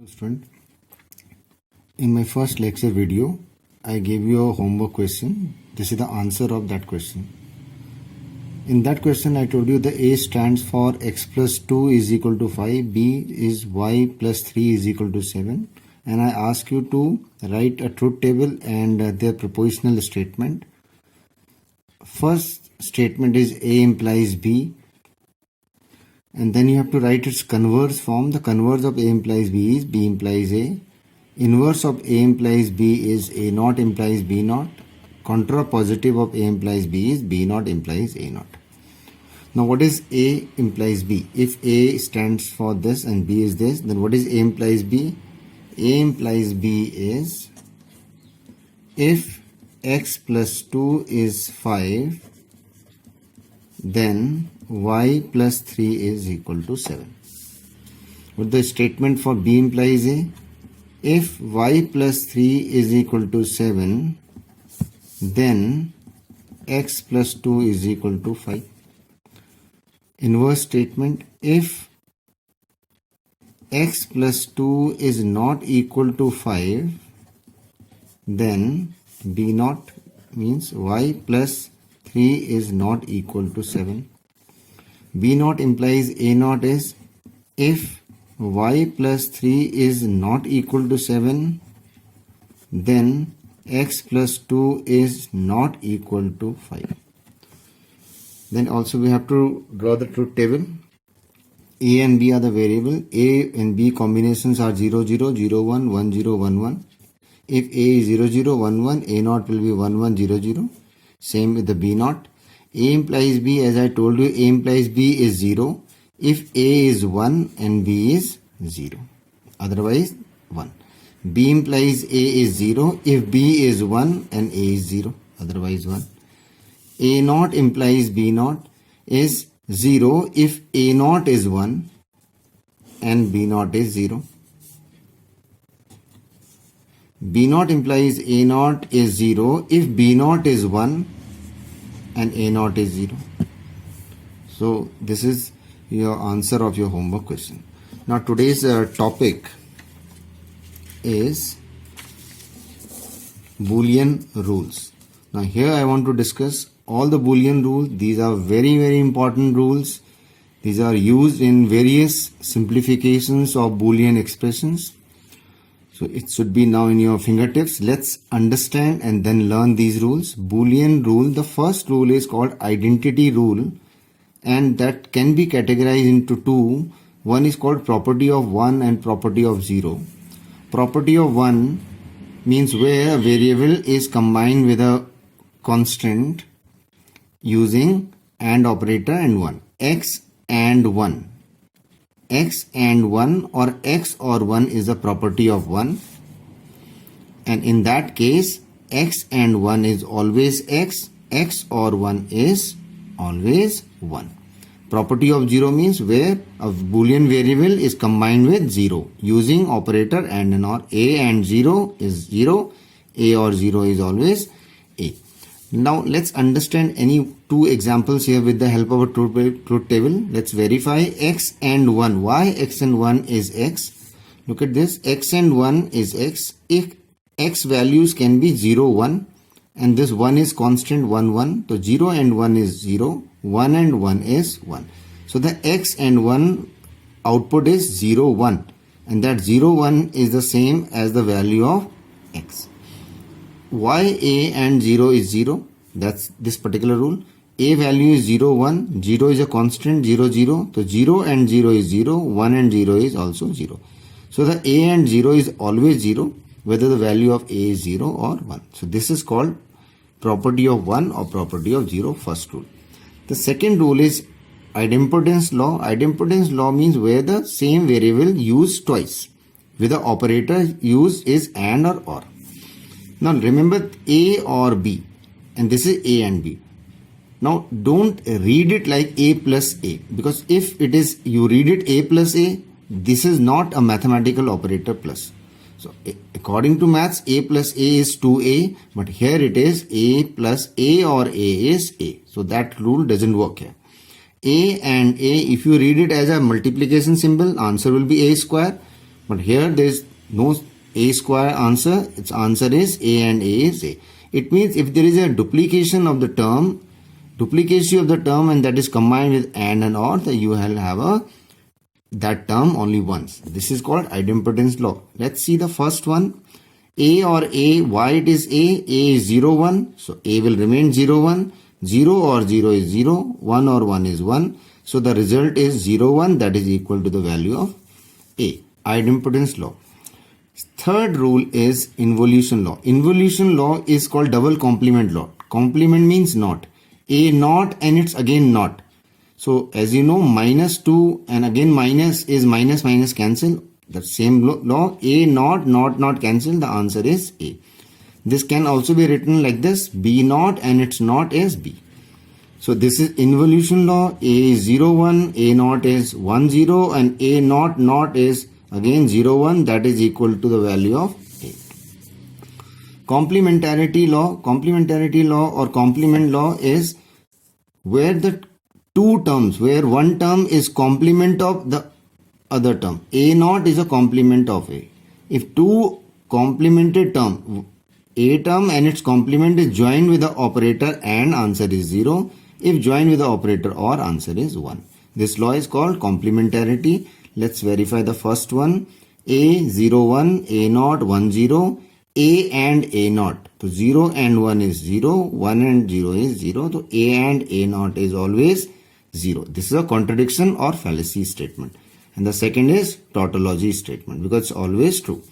Student, in my first lecture video, I gave you a homework question. This is the answer of that question. In that question, I told you the A stands for x plus 2 is equal to 5, B is y plus 3 is equal to 7, and I ask you to write a truth table and their propositional statement. First statement is A implies B, and then you have to write its converse form. The converse of A implies B is B implies A. Inverse of A implies B is A naught implies B naught. Contrapositive of A implies B is B naught implies A naught. Now what is A implies B? If A stands for this and B is this, then what is A implies B? A implies B is if x plus 2 is 5, then y plus 3 is equal to 7. What the statement for B implies A? If y plus 3 is equal to 7, then x plus 2 is equal to 5. Inverse statement, if x plus 2 is not equal to 5, then B naught means y plus 3 is not equal to 7. B naught implies A naught is if y plus 3 is not equal to 7, then x plus 2 is not equal to 5. Then also we have to draw the truth table. A and B are the variable. A and B combinations are 0, 0, 0, 1, 1, 0, 1, 1. If A is 0, 0, 1, 1, A naught will be 1, 1, 0, 0. Same with the B naught. A implies B, as I told you, A implies B is 0 if A is 1 and B is 0. Otherwise 1. B implies A is 0 if B is 1 and A is 0. Otherwise 1. A naught implies B naught is 0 if A naught is 1 and B naught is 0. B naught implies A naught is 0 if B naught is 1 and A naught is 0. So this is your answer of your homework question. Now today's topic is Boolean rules. Now here I want to discuss all the Boolean rules. These are very, very important rules. These are used in various simplifications of Boolean expressions. So it should be now in your fingertips. Let's understand and then learn these rules. Boolean rule. The first rule is called identity rule, and that can be categorized into two. One is called property of 1 and property of 0. Property of 1 means where a variable is combined with a constant using AND operator and 1. X and 1. X and 1 or X or 1 is a property of 1, and in that case X and 1 is always X, X or 1 is always 1. Property of 0 means where a Boolean variable is combined with 0 using operator AND and OR. A and 0 is 0, A or 0 is always A. Now let's understand any two examples here with the help of a truth table. Let's verify X and 1. Why X and 1 is X? Look at this. X and 1 is X. If X values can be 0, 1 and this 1 is constant 1, 1. So 0 and 1 is 0. 1 and 1 is 1. So the X and 1 output is 0, 1. And that 0, 1 is the same as the value of X. Why A and 0 is 0? That's this particular rule. A value is 0, 1. 0 is a constant 0, 0. So 0 and 0 is 0. 1 and 0 is also 0. So the A and 0 is always 0 whether the value of A is 0 or 1. So this is called property of 1 or property of 0, first rule. The second rule is idempotence law. Idempotence law means where the same variable used twice with the operator used is AND or OR. Now remember A or B, and this is A and B. Now don't read it like A plus A, because if it is you read it A plus A, this is not a mathematical operator plus. So according to maths, A plus A is 2A, but here it is A plus A or A is A. So that rule doesn't work here. A and A, if you read it as a multiplication symbol, answer will be A square. But here there is no A square answer. Its answer is A and A is A. It means if there is a duplication of the term and that is combined with and or, then you will have that term only once. This is called idempotence law. Let's see the first one. A or A, why it is A? A is 0, 1. So A will remain 0, 1. 0 or 0 is 0. 1 or 1 is 1. So the result is 0, 1, that is equal to the value of A. Idempotence law. Third rule is involution law. Involution law is called double complement law. Complement means not. A not and it's again not. So as you know, minus 2 and again minus is minus minus cancel. The same law, A not cancel. The answer is A. This can also be written like this, B not and its not is B. So this is involution law. A is 0, 1, A not is 1, 0 and A not is again 0, 1, that is equal to the value of A. Complementarity law or complement law is where the two terms, where one term is complement of the other term. A naught is a complement of A. If two complemented term, A term and its complement is joined with the operator and, answer is 0. If joined with the operator or, answer is 1. This law is called complementarity. Let's verify the first one. A 0 1, A naught 1 0, A and A naught. So 0 and 1 is 0, 1 and 0 is 0. So A and A naught is always 0. This is a contradiction or fallacy statement. And the second is tautology statement because it's always true.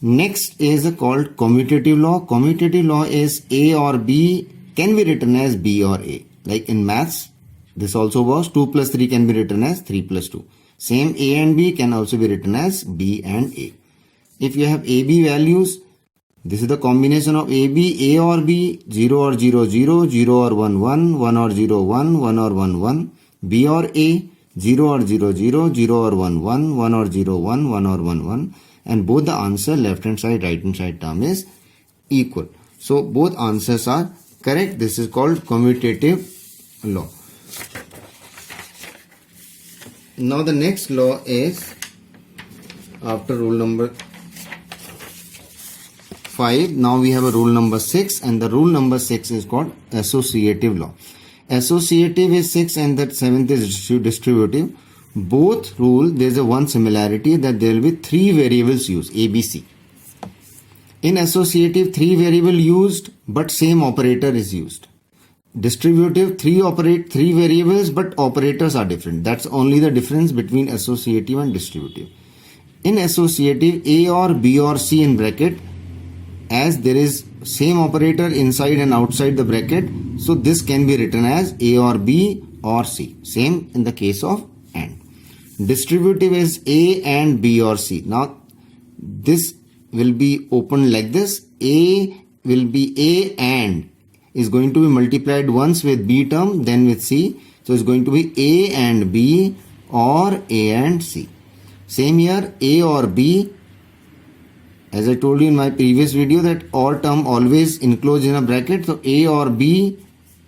Next is called commutative law. Commutative law is A or B can be written as B or A. Like in maths, this also was 2 plus 3 can be written as 3 plus 2. Same A and B can also be written as B and A. If you have AB values, this is the combination of AB, A or B, 0 or 0, 0, 0 or 1, 1, 1 or 0, 1, 1 or 1, 1, B or A, 0 or 0, 0, 0 or 1, 1, 1 or 0, 1, 1 or 1, 1. And both the answer, left hand side, right hand side term is equal. So both answers are correct. This is called commutative law. Now the next law is, after rule number 5, now we have a rule number 6, and the rule number 6 is called associative law. Associative is 6 and the 7th is distributive. Both rule, there is a one similarity that there will be 3 variables used, A, B, C. In associative, 3 variable used but same operator is used. Distributive, 3 variables but operators are different. That's only the difference between associative and distributive. In associative, A or B or C in bracket, as there is same operator inside and outside the bracket, so this can be written as A or B or C. Same in the case of AND. Distributive is A and B or C. Now this will be opened like this. A will be A and is going to be multiplied once with B term, then with C. So it's going to be A and B or A and C. Same here, A or B. As I told you in my previous video that all term always enclosed in a bracket. So A or B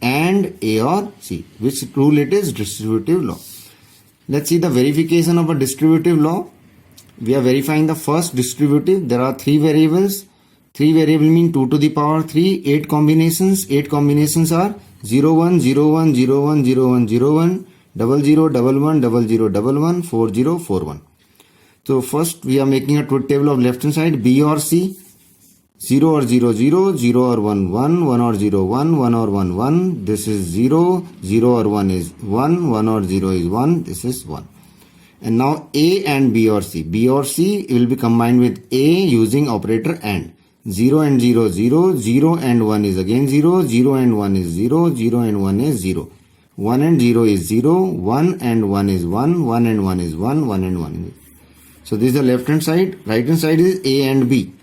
and A or C. Which rule it is? Distributive law. Let's see the verification of a distributive law. We are verifying the first distributive. There are 3 variables. 3 variable mean 2 to the power 3. 8 combinations. 8 combinations are 0 1 0 1 0 1 0 1 0 1 0 0 1 1 0 0 1 1 4 0 4 1. So first we are making a truth table of left hand side, B or C. 0 or 0 0, 0 or 1 1, 1 or 0 1, 1 or 1 1. This is 0, 0 or 1 is 1, 1 or 0 is 1. This is 1. And now A and B or C. B or C will be combined with A using operator AND. 0 and 0 0, 0 and 1 is again 0, 0 and 1 is 0, 0 and 1 is 0. 1 and 0 is 0, 1 and 1 is 1, 1 and 1 is 1, 1 and 1 is. So this is the left hand side. Right hand side is A and B.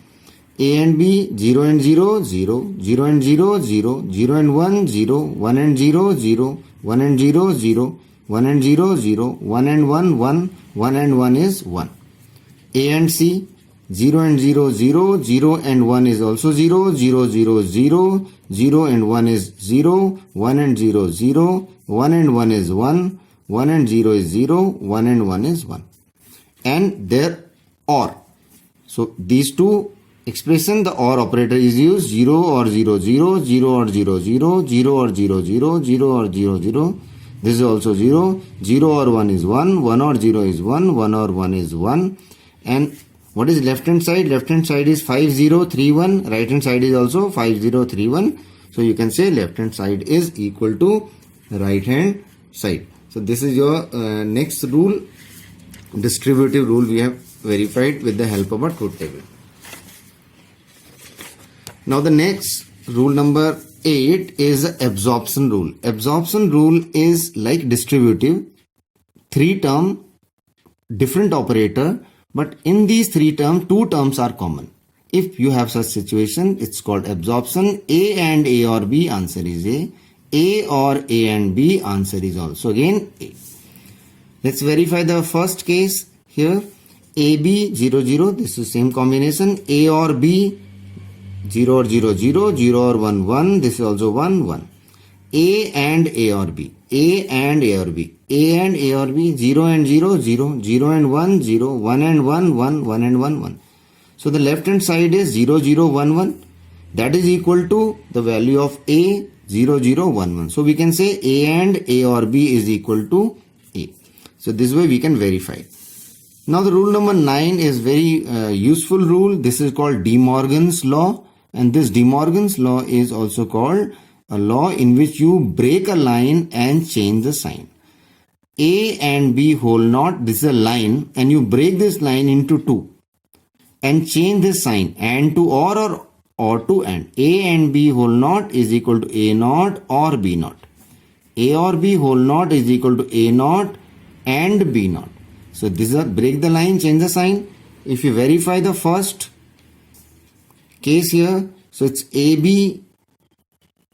A and B, 0 and 0, 0, 0 and 0, 0, 0 and 1, 0, 1 and 0, 0, 1 and 0, 0, 1 and 0, 0, 1 and 1, 1, 1 and 1 is 1. A and C, 0 and 0, 0, 0 and 1 is also 0, 0, 0, 0, 0 and 1 is 0, 1 and 0, 0, 1 and 1 is 1, 1 and 0 is 0, 1 and 1 is 1. And their or. So these two expression, the or operator is used, 0 or 0 0, 0 or 0 0, 0 or 0 0, 0 or 0 0. This is also 0, 0 or 1 is 1, 1 or 0 is 1, 1 or 1 is 1. And what is left hand side? Left hand side is 5031, right hand side is also 5031. So you can say left hand side is equal to right hand side. So this is your next rule, distributive rule we have verified with the help of a truth table. Now the next rule number 8 is the absorption rule. Absorption rule is like distributive, 3 term, different operator, but in these 3 terms, 2 terms are common. If you have such situation, it's called absorption. A and A or B, answer is A. A or A and B, answer is also again A. Let's verify the first case here. AB 0 0, this is same combination. A or B 0 or 0 0, 0 or 1 1, this is also 1 1. A and A or B, A and A or B, A and A or B, 0 and 0 0, 0 and 1 0, 1 and 1 1, 1 and 1 1. So the left hand side is 0 0 1 1, that is equal to the value of A 0 0 1 1. So we can say A and A or B is equal to A. So this way we can verify. Now the rule number 9 is very useful rule. This is called De Morgan's law, and this De Morgan's law is also called a law in which you break a line and change the sign. A and B whole not, this is a line, and you break this line into 2 and change this sign, and to or to and. A and B whole not is equal to A naught or B naught. A or B whole not is equal to A naught and B naught. So this is a break the line, change the sign. If you verify the first case here, so it's AB,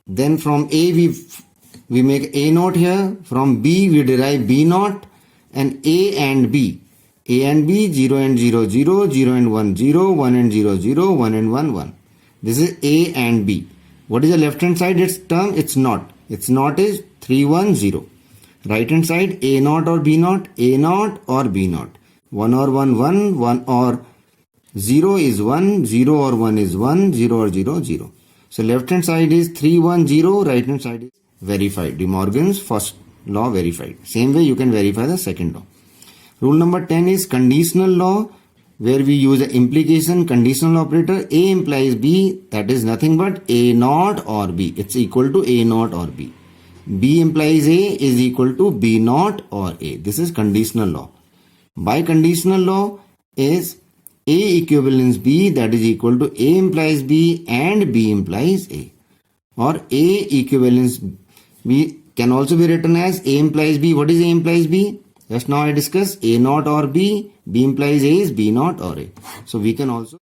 then from A we make A naught here, from B we derive B naught, and A and B 0 and 0 0, 0 and 1 0, 1 and 0 0, 1 and 1 1. This is A and B. What is the left hand side? Its term, it's not. Its not is 3 1 0. Right hand side, A naught or B naught, A naught or B naught. 1 or 1 1, 1 or 0 is 1, 0 or 1 is 1, 0 or 0 0. So left hand side is 3 1 0, right hand side is verified. De Morgan's first law verified. Same way you can verify the second law. Rule number 10 is conditional law, where we use an implication conditional operator. A implies B, that is nothing but A naught or B. It's equal to A naught or B. B implies A is equal to B naught or A. This is conditional law. By conditional law is A equivalence B, that is equal to A implies B and B implies A. Or A equivalence B can also be written as A implies B. What is A implies B? Just now I discussed A naught or B. B implies A is B naught or A. So we can also